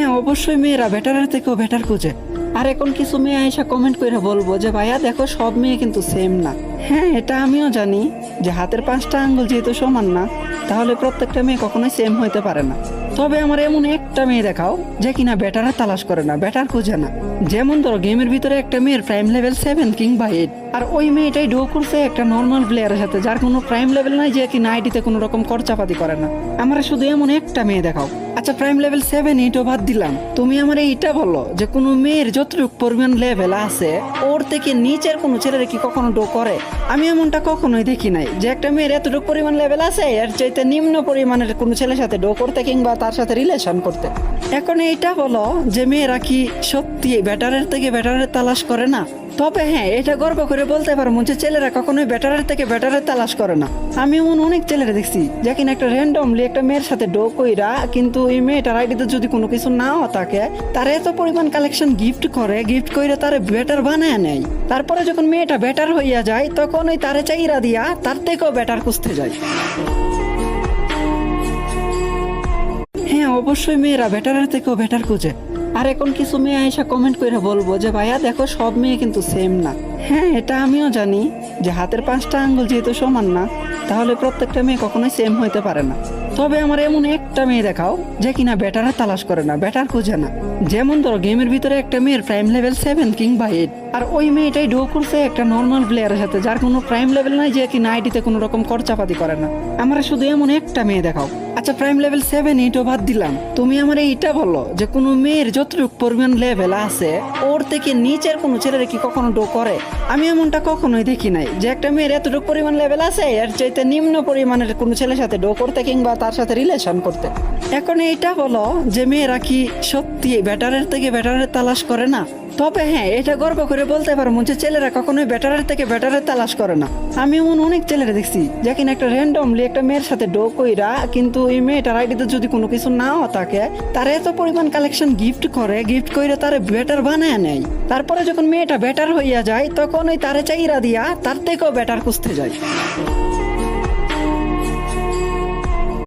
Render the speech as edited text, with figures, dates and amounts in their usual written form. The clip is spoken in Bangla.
হ্যাঁ অবশ্যই মেয়েরা বেটারের থেকেও বেটার খুঁজে। আর এখন কিছু মেয়ে আইসা কমেন্ট করে বলবো যে ভাইয়া দেখো সব মেয়ে কিন্তু সেম না। হ্যাঁ এটা আমিও জানি যে হাতের 5টা আঙ্গুল যেহেতু সমান না, তাহলে প্রত্যেকটা মেয়ে কখনোই সেম হইতে পারে না। তবে আমার এমন একটা মেয়ে দেখাও যে কিনা বেটারের তালাশ করে না, বেটার খুঁজে না। যেমন ধরো গেমের ভিতরে একটা মেয়ের প্রাইম লেভেল 7 কিংবা 8, আর ওই মেয়েটাই ডো করছে একটা নর্মাল প্লেয়ারের সাথে যার কোনো প্রাইম লেভেল নাই, যে কিনা আইডিতে কোনো রকম খরচাপাতি করে না। আমরা শুধু এমন একটা মেয়ে দেখাও। আচ্ছা প্রাইম লেভেল 7 8ও বাদ দিলাম, তুমি আমার এইটা বলো যে কোনো মেয়ের যতটুকু পরিমাণ লেভেল আছে ওর থেকে নিচের কোনো ছেলের কি কখনো ডো করে? আমি এমনটা কখনোই দেখি নাই যে একটা মেয়ের এতটুকু পরিমাণ লেভেল আছে এর চাইতে নিম্ন পরিমাণের কোনো ছেলের সাথে ডো করতে কিংবা তার সাথে রিলেশন করতে। এখন এইটা বলো যে মেয়েরা কি সত্যি বেটারের থেকে বেটারের তালাশ করে না? তবে হ্যাঁ এটা গর্ব করে বলতে পারবো যে ছেলেরা কখনোই বেটারের থেকে বেটারের তালাশ করে না। আমি এমন অনেক ছেলেরা দেখছি যে কিনা একটা র্যান্ডমলি একটা মেয়ের সাথে ডো কইরা, কিন্তু এই মেয়েটার আইডিতে যদি কোনো কিছু নাও থাকে তার এত পরিমাণ কালেকশন গিফট করে, গিফট কইরা তারে বেটার বানায় নেয়। তারপরে যখন মেয়েটা বেটার হইয়া যায় তখন ওই তারে চাইরা দিয়া তার থেকেও বেটার খুঁজতে যায়। হ্যাঁ অবশ্যই মেয়েরা বেটারের থেকেও বেটার খুঁজে। আর এখন কিছু মেয়ে আইসা কমেন্ট করে বলবো যে ভাইয়া দেখো সব মেয়ে কিন্তু সেম না। হ্যাঁ এটা আমিও জানি যে হাতের 5টা আঙ্গুল যেহেতু সমান না, তাহলে প্রত্যেকটা মেয়ে কখনোই সেম হইতে পারে না। তবে আমার এমন একটা মেয়ে দেখাও যে কিনা বেটারের তালাশ করে না, বেটার খুঁজে না। যেমন ধরো গেমের ভিতরে একটা মেয়ের প্রাইম লেভেল 7 কিংবা 8, আর ওই মেয়েটাই ডো করছে একটা নর্মাল প্লেয়ারের সাথে যার কোনো প্রাইম লেভেল নাই, যে কিনা আইডিতে কোনো রকম খরচাপাতি করে না। আমরা শুধু এমন একটা মেয়ে দেখাও। আচ্ছা প্রাইম লেভেল 7 8ও বাদ দিলাম, তুমি আমার এইটা বলো যে কোনো মেয়ের যতটুকু পরিমাণ লেভেল আছে ওর থেকে নিচের কোনো ছেলের কি কখনো ডো করে? আমি এমনটা কখনোই দেখি নাই যে একটা মেয়ের এতটুকু পরিমাণ লেভেল আছে এর চাইতে নিম্ন পরিমাণের কোনো ছেলের সাথে ডো করতে কিংবা তার সাথে রিলেশন করতে। এখন এইটা বলো যে মেয়েরা কি সত্যি বেটারের থেকে বেটারের তালাশ করে না? তবে হ্যাঁ এটা গর্ব করে বলতে পারবো যে ছেলেরা কখনোই বেটারের থেকে বেটারের তালাশ করে না। আমি এমন অনেক ছেলেরা দেখছি যে কিনা একটা র্যান্ডমলি একটা মেয়ের সাথে ডো কইরা, কিন্তু এই মেয়েটার আইডিতে যদি কোনো কিছু নাও থাকে তার এত পরিমাণ কালেকশন গিফট করে, গিফট কইরা তারে বেটার বানায় নেয়। তারপরে যখন মেয়েটা বেটার হইয়া যায় তখন ওই তারে চাইরা দিয়া তার থেকেও বেটার খুঁজতে যায়।